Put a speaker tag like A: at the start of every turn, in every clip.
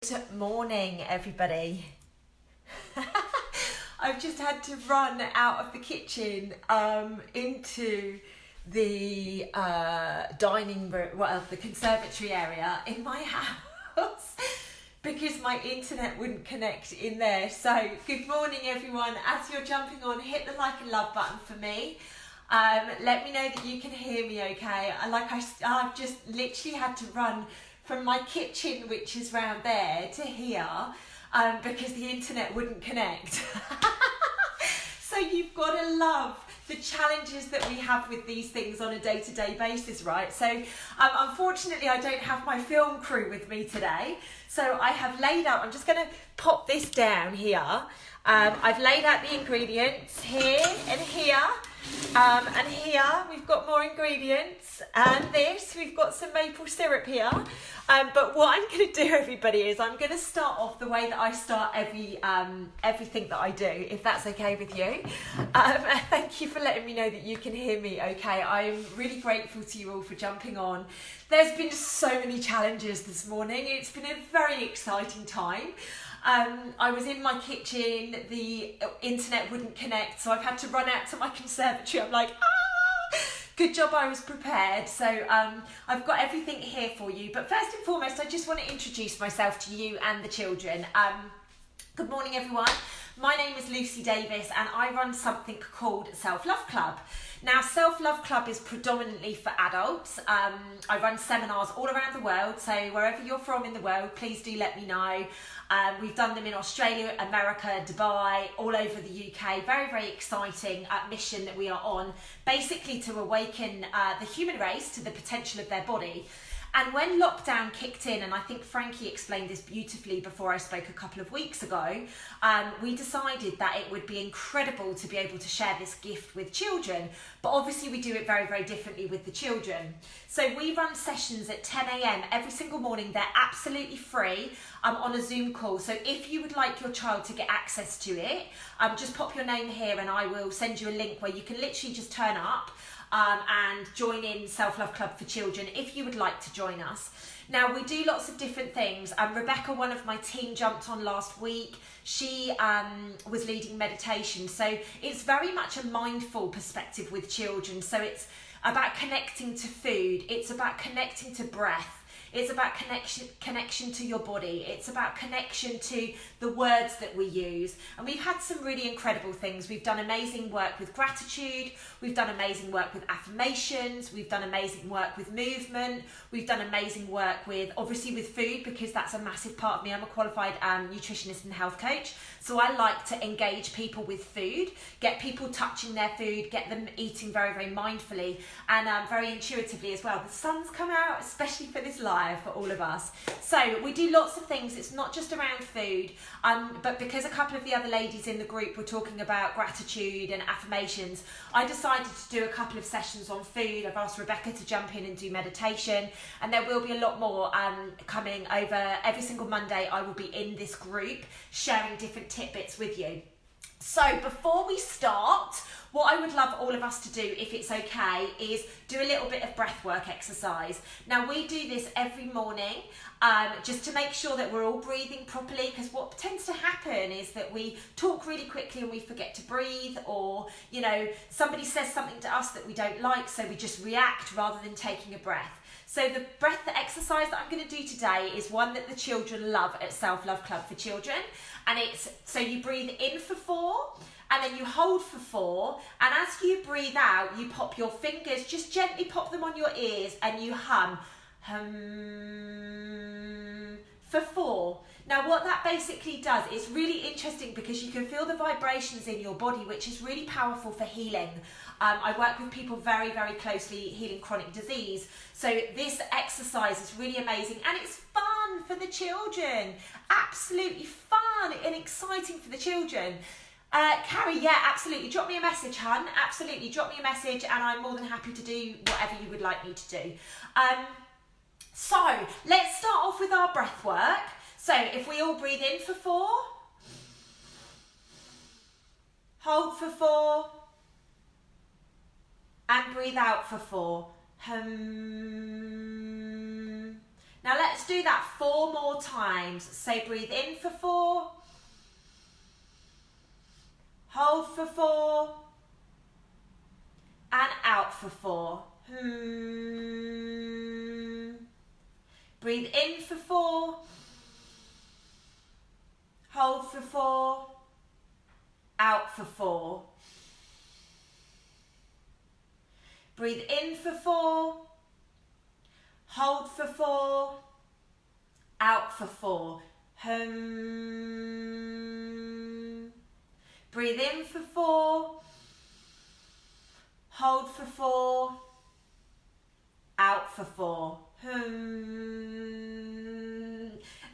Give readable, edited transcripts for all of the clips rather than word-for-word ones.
A: Good morning, everybody. I've just had to run out of the kitchen into the dining room, well, the conservatory area in my house because my internet wouldn't connect in there. So, good morning, everyone. As you're jumping on, hit the like and love button for me. Let me know that you can hear me okay. I've just literally had to run from my kitchen, which is round there, to here because the internet wouldn't connect. So you've got to love the challenges that we have with these things on a day-to-day basis, right? So unfortunately I don't have my film crew with me today, so I have laid out, I'm just going to pop this down here. I've laid out the ingredients here and here. And here we've got more ingredients, and this we've got some maple syrup here. But what I'm going to do, everybody, is I'm going to start off the way that I start everything that I do, if that's okay with you. Thank you for letting me know that you can hear me okay. I'm really grateful to you all for jumping on. There's been so many challenges this morning. It's been a very exciting time. I was in my kitchen, the internet wouldn't connect, so I've had to run out to my conservatory. I'm like, good job I was prepared. So I've got everything here for you. But first and foremost, I just want to introduce myself to you and the children. Good morning, everyone. My name is Lucy Davis, and I run something called Self-Love Club. Now, Self-Love Club is predominantly for adults. I run seminars all around the world, so wherever you're from in the world, please do let me know. We've done them in Australia, America, Dubai, all over the UK. Very, very exciting mission that we are on, basically to awaken the human race to the potential of their body. And when lockdown kicked in, and I think Frankie explained this beautifully before I spoke a couple of weeks ago, we decided that it would be incredible to be able to share this gift with children. But obviously we do it very, very differently with the children. So we run sessions at 10 a.m. every single morning. They're absolutely free on a Zoom call. So if you would like your child to get access to it, just pop your name here and I will send you a link where you can literally just turn up and join in Self-Love Club for Children if you would like to join us. Now, we do lots of different things. Rebecca, one of my team, jumped on last week. She was leading meditation. So it's very much a mindful perspective with children. So it's about connecting to food. It's about connecting to breath. It's about connection to your body. It's about connection to the words that we use. And we've had some really incredible things. We've done amazing work with gratitude. We've done amazing work with affirmations. We've done amazing work with movement. We've done amazing work with, obviously, with food, because that's a massive part of me. I'm a qualified nutritionist and health coach. So I like to engage people with food, get people touching their food, get them eating very, very mindfully and very intuitively as well. The sun's come out, especially for this live for all of us. So we do lots of things. It's not just around food, but because a couple of the other ladies in the group were talking about gratitude and affirmations, I decided to do a couple of sessions on food. I've asked Rebecca to jump in and do meditation, and there will be a lot more coming over. Every single Monday I will be in this group sharing different tidbits with you. So before we start, what I would love all of us to do, if it's okay, is do a little bit of breath work exercise. Now, we do this every morning just to make sure that we're all breathing properly, because what tends to happen is that we talk really quickly and we forget to breathe, or, you know, somebody says something to us that we don't like, so we just react rather than taking a breath. So the breath exercise that I'm going to do today is one that the children love at Self-Love Club for Children. And it's, so you breathe in for 4, and then you hold for 4, and as you breathe out, you pop your fingers, just gently pop them on your ears, and you hum for 4. Now, what that basically does is really interesting, because you can feel the vibrations in your body, which is really powerful for healing. I work with people very, very closely healing chronic disease. So this exercise is really amazing, and it's fun for the children. Absolutely fun and exciting for the children. Carrie, yeah, absolutely. Drop me a message, hun. Absolutely. Drop me a message, and I'm more than happy to do whatever you would like me to do. So let's start off with our breath work. So if we all breathe in for 4, hold for 4, and breathe out for 4. Now let's do that 4 more times. So breathe in for 4, hold for 4, and out for 4. Breathe in for 4, hold for 4, out for 4. Breathe in for 4, hold for 4, out for 4. Breathe in for 4, hold for 4, out for 4.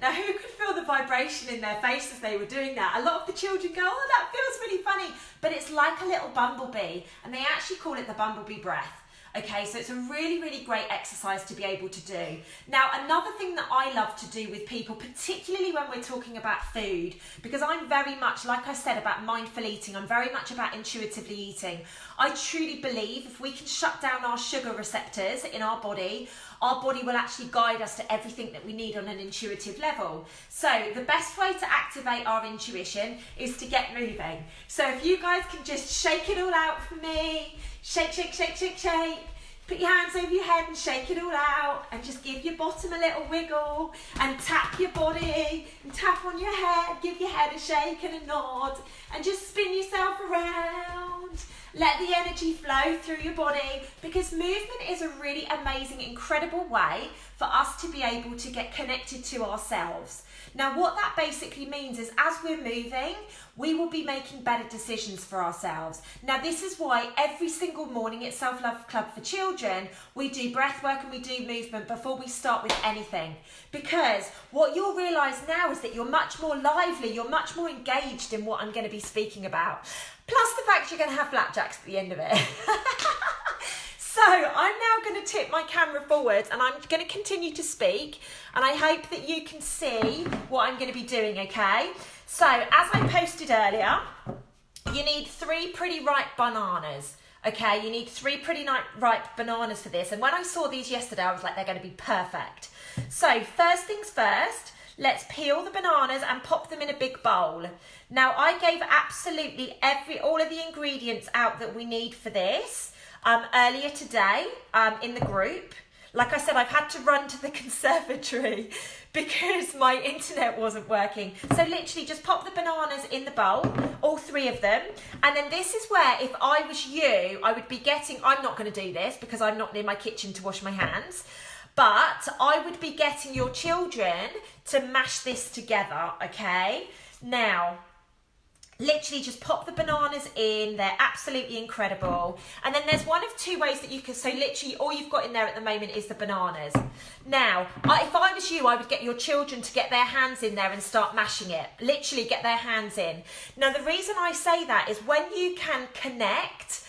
A: Now, who could feel the vibration in their face as they were doing that? A lot of the children go, oh, that feels really funny. But it's like a little bumblebee, and they actually call it the bumblebee breath. Okay, so it's a really, really great exercise to be able to do. Now, another thing that I love to do with people, particularly when we're talking about food, because I'm very much, like I said, about mindful eating, I'm very much about intuitively eating. I truly believe if we can shut down our sugar receptors in our body will actually guide us to everything that we need on an intuitive level. So the best way to activate our intuition is to get moving. So if you guys can just shake it all out for me, shake, shake, shake, shake, shake. Put your hands over your head and shake it all out, and just give your bottom a little wiggle and tap your body and tap on your head, give your head a shake and a nod, and just spin yourself around. Let the energy flow through your body, because movement is a really amazing, incredible way for us to be able to get connected to ourselves. Now, what that basically means is as we're moving, we will be making better decisions for ourselves. Now, this is why every single morning at Self Love Club for Children, we do breath work and we do movement before we start with anything. Because what you'll realise now is that you're much more lively, you're much more engaged in what I'm going to be speaking about. Plus the fact you're going to have flapjacks at the end of it. So I'm now going to tip my camera forwards and I'm going to continue to speak, and I hope that you can see what I'm going to be doing, okay? So as I posted earlier, you need 3 pretty ripe bananas, okay? You need 3 pretty ripe bananas for this. And when I saw these yesterday, I was like, they're going to be perfect. So first things first, let's peel the bananas and pop them in a big bowl. Now I gave absolutely all of the ingredients out that we need for this earlier today in the group. Like I said, I've had to run to the conservatory because my internet wasn't working. So literally just pop the bananas in the bowl, all 3 of them. And then this is where, if I was you, I would be getting, I'm not going to do this because I'm not near my kitchen to wash my hands, but I would be getting your children to mash this together, okay? Now, literally just pop the bananas in, they're absolutely incredible. And then there's one of 2 ways that you can, so literally all you've got in there at the moment is the bananas. Now, if I was you, I would get your children to get their hands in there and start mashing it. Literally get their hands in. Now, the reason I say that is when you can connect,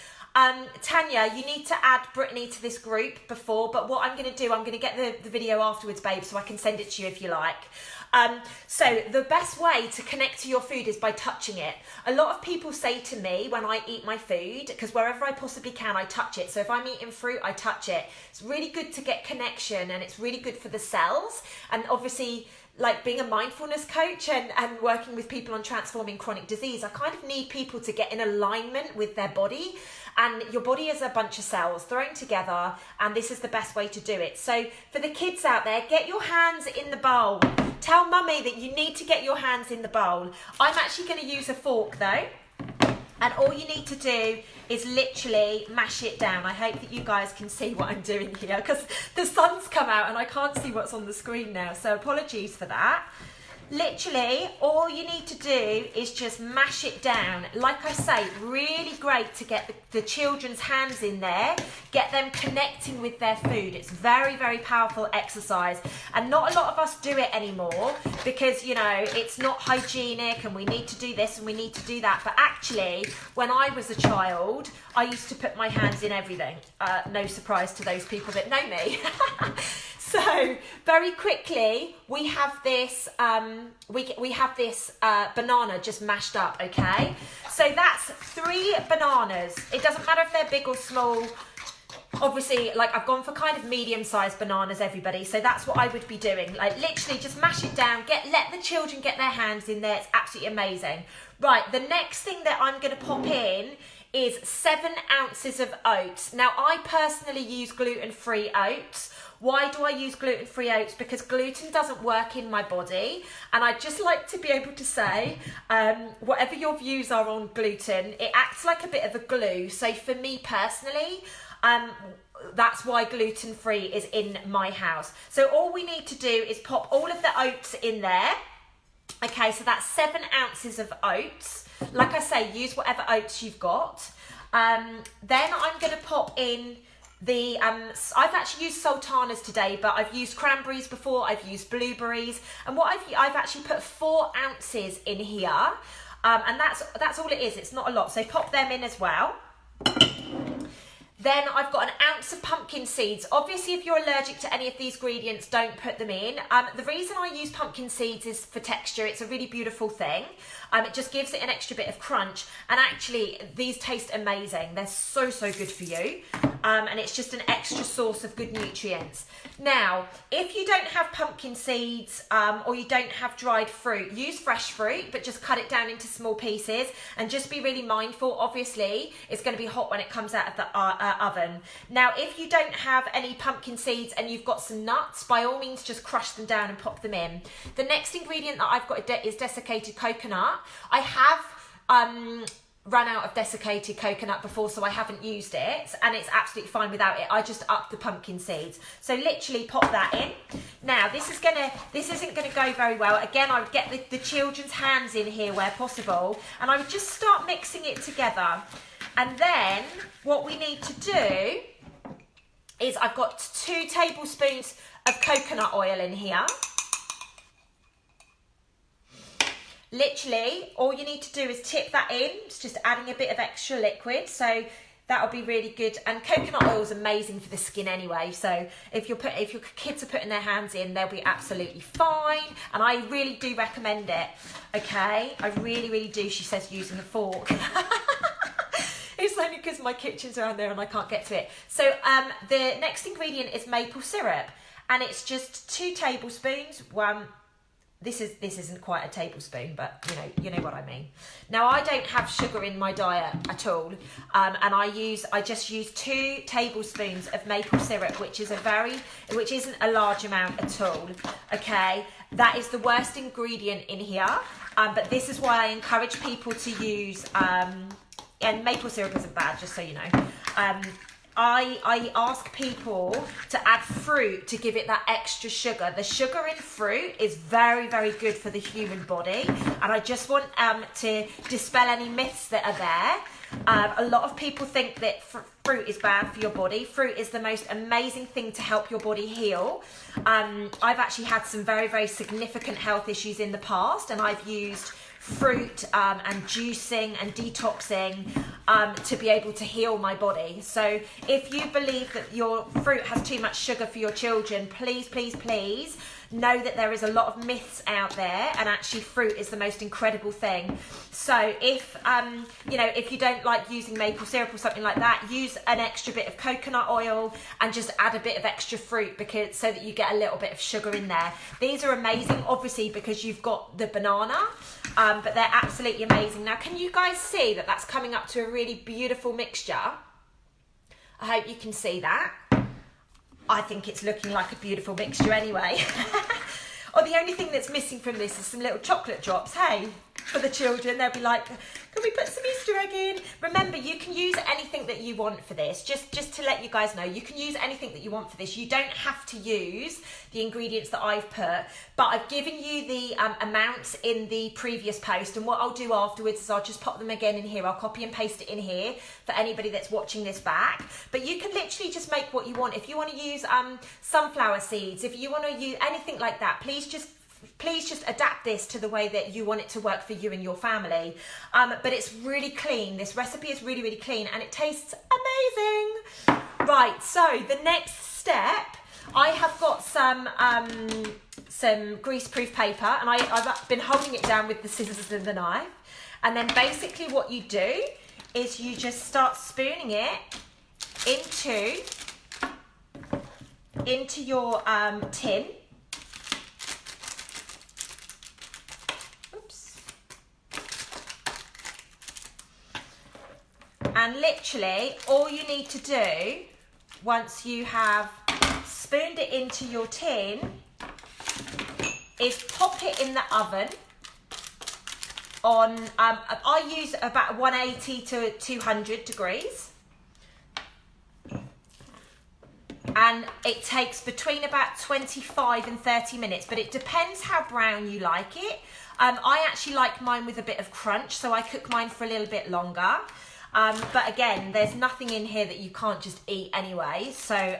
A: Tanya, you need to add Brittany to this group before, but what I'm going to do, I'm going to get the video afterwards, babe, so I can send it to you if you like. So the best way to connect to your food is by touching it. A lot of people say to me when I eat my food, because wherever I possibly can, I touch it. So if I'm eating fruit, I touch it. It's really good to get connection, and it's really good for the cells. And obviously, like being a mindfulness coach and working with people on transforming chronic disease, I kind of need people to get in alignment with their body. And your body is a bunch of cells thrown together, and this is the best way to do it. So for the kids out there, get your hands in the bowl. Tell mummy that you need to get your hands in the bowl. I'm actually going to use a fork though, and all you need to do is literally mash it down. I hope that you guys can see what I'm doing here, because the sun's come out and I can't see what's on the screen now, so apologies for that. Literally, all you need to do is just mash it down. Like I say, really great to get the children's hands in there, get them connecting with their food. It's very, very powerful exercise. And not a lot of us do it anymore because, you know, it's not hygienic and we need to do this and we need to do that. But actually, when I was a child, I used to put my hands in everything. No surprise to those people that know me. So very quickly, we have this banana just mashed up, okay? So that's 3 bananas. It doesn't matter if they're big or small. obviously, like, I've gone for kind of medium-sized bananas, everybody, so that's what I would be doing. Like, literally just mash it down, let the children get their hands in there. It's absolutely amazing. Right, the next thing that I'm going to pop in is 7 ounces of oats. Now, I personally use gluten-free oats. Why do I use gluten-free oats? Because gluten doesn't work in my body, and I'd just like to be able to say, whatever your views are on gluten, it acts like a bit of a glue. So for me personally, that's why gluten-free is in my house. So all we need to do is pop all of the oats in there. Okay, so that's 7 ounces of oats. Like I say, use whatever oats you've got. Then I'm going to pop in the, I've actually used sultanas today, but I've used cranberries before, I've used blueberries. And what I've actually put 4 ounces in here. And that's all it is, it's not a lot. So pop them in as well. Then I've got 1 ounce of pumpkin seeds. Obviously, if you're allergic to any of these ingredients, don't put them in. The reason I use pumpkin seeds is for texture. It's a really beautiful thing. It just gives it an extra bit of crunch. And actually, these taste amazing. They're so, so good for you. And it's just an extra source of good nutrients. Now, if you don't have pumpkin seeds or you don't have dried fruit, use fresh fruit, but just cut it down into small pieces. And just be really mindful. Obviously, it's going to be hot when it comes out of the oven. Now, if you don't have any pumpkin seeds and you've got some nuts, by all means just crush them down and pop them in. The next ingredient that I've got is desiccated coconut. I have run out of desiccated coconut before, so I haven't used it, and it's absolutely fine without it. I just upped the pumpkin seeds. So literally pop that in. Now this isn't gonna go very well. Again, I would get the children's hands in here where possible, and I would just start mixing it together. And then what we need to do is I've got 2 tablespoons of coconut oil in here. Literally, all you need to do is tip that in. It's just adding a bit of extra liquid. So that'll be really good. And coconut oil is amazing for the skin anyway. So if your kids are putting their hands in, they'll be absolutely fine. And I really do recommend it. Okay, I really, really do. She says using a fork. It's only because my kitchen's around there and I can't get to it. So the next ingredient is maple syrup, and it's just 2 tablespoons. This isn't quite a tablespoon, but you know what I mean. Now, I don't have sugar in my diet at all, and I just use 2 tablespoons of maple syrup, which isn't a large amount at all. Okay, that is the worst ingredient in here, but this is why I encourage people to use. And maple syrup isn't bad, just so you know. I ask people to add fruit to give it that extra sugar. The sugar in fruit is very, very good for the human body. And I just want to dispel any myths that are there. A lot of people think that fruit is bad for your body. Fruit is the most amazing thing to help your body heal. I've actually had some very, very significant health issues in the past, and I've used fruit and juicing and detoxing to be able to heal my body. So if you believe that your fruit has too much sugar for your children, please, please, please know that there is a lot of myths out there, and actually fruit is the most incredible thing. So if if you don't like using maple syrup or something like that, use an extra bit of coconut oil and just add a bit of extra fruit, because so that you get a little bit of sugar in there. These are amazing, obviously, because you've got the banana, but they're absolutely amazing. Now, can you guys see that that's coming up to a really beautiful mixture? I hope you can see that. I think it's looking like a beautiful mixture anyway. Or the only thing that's missing from this is some little chocolate drops. Hey, for the children, they'll be like, can we put some Easter egg in? Remember, you can use anything that you want for this. Just to let you guys know, you can use anything that you want for this. You don't have to use the ingredients that I've put, but I've given you the amounts in the previous post, and what I'll do afterwards is I'll just pop them again in here. I'll copy and paste it in here for anybody that's watching this back. But you can literally just make what you want. If you want to use sunflower seeds, if you want to use anything like that, please just adapt this to the way that you want it to work for you and your family. But it's really clean. This recipe is really, really clean, and it tastes amazing. Right, so the next step, I have got some grease-proof paper, and I've been holding it down with the scissors and the knife. And then basically what you do is you just start spooning it into your tin. Oops. And literally all you need to do once you have spooned it into your tin is pop it in the oven on, I use about 180 to 200 degrees. And it takes between about 25 and 30 minutes, but it depends how brown you like it. I actually like mine with a bit of crunch, so I cook mine for a little bit longer. But again, there's nothing in here that you can't just eat anyway. So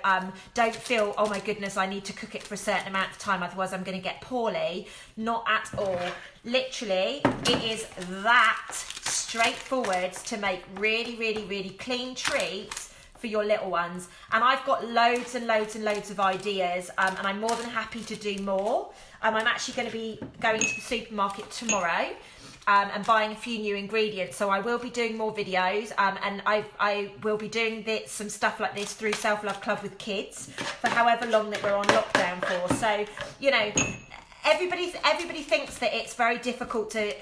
A: don't feel, oh my goodness, I need to cook it for a certain amount of time, otherwise I'm going to get poorly. Not at all. Literally, it is that straightforward to make really, really, really clean treats for your little ones. And I've got loads and loads and loads of ideas, and I'm more than happy to do more. I'm actually going to be going to the supermarket tomorrow and buying a few new ingredients, so I will be doing more videos, and I will be doing some stuff like this through Self Love Club with kids for however long that we're on lockdown for. So, you know, everybody thinks that it's very difficult to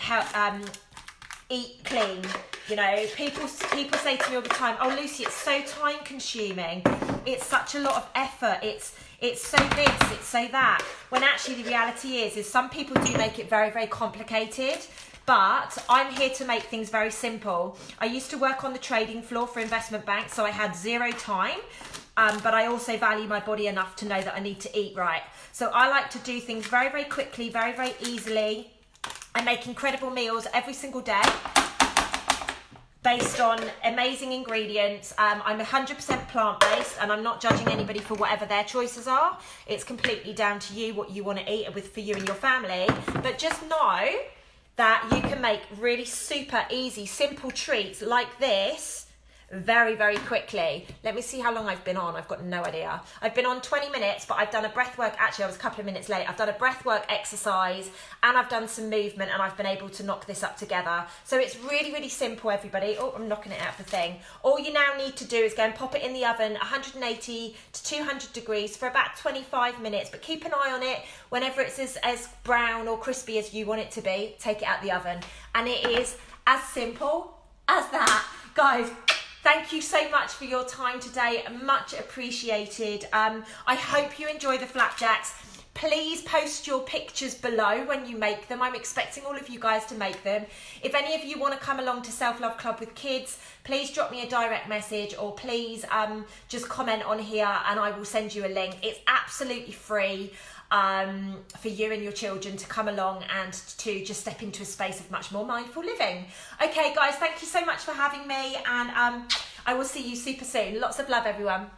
A: eat clean. You know, people say to me all the time, oh Lucy, it's so time consuming, it's such a lot of effort, it's so this, it's so that, when actually the reality is some people do make it very, very complicated. But I'm here to make things very simple. I used to work on the trading floor for investment banks, so I had zero time, but I also value my body enough to know that I need to eat right. So I like to do things very, very quickly, very, very easily. I make incredible meals every single day based on amazing ingredients. I'm 100% plant-based, and I'm not judging anybody for whatever their choices are. It's completely down to you what you want to eat for you and your family. But just know that you can make really super easy, simple treats like this very, very quickly. Let me see how long I've been on. I've got no idea. I've been on 20 minutes, but I've done a breath work. Actually, I was a couple of minutes late. I've done a breath work exercise and I've done some movement, and I've been able to knock this up together. So it's really, really simple, everybody. Oh, I'm knocking it out of the thing. All you now need to do is go and pop it in the oven, 180 to 200 degrees for about 25 minutes, but keep an eye on it. Whenever it's as brown or crispy as you want it to be, take it out the oven. And it is as simple as that. Guys, thank you so much for your time today. Much appreciated. I hope you enjoy the flapjacks. Please post your pictures below when you make them. I'm expecting all of you guys to make them. If any of you want to come along to Self Love Club with kids, please drop me a direct message, or please just comment on here and I will send you a link. It's absolutely free for you and your children to come along and to just step into a space of much more mindful living. Okay guys, thank you so much for having me, and I will see you super soon. Lots of love, everyone.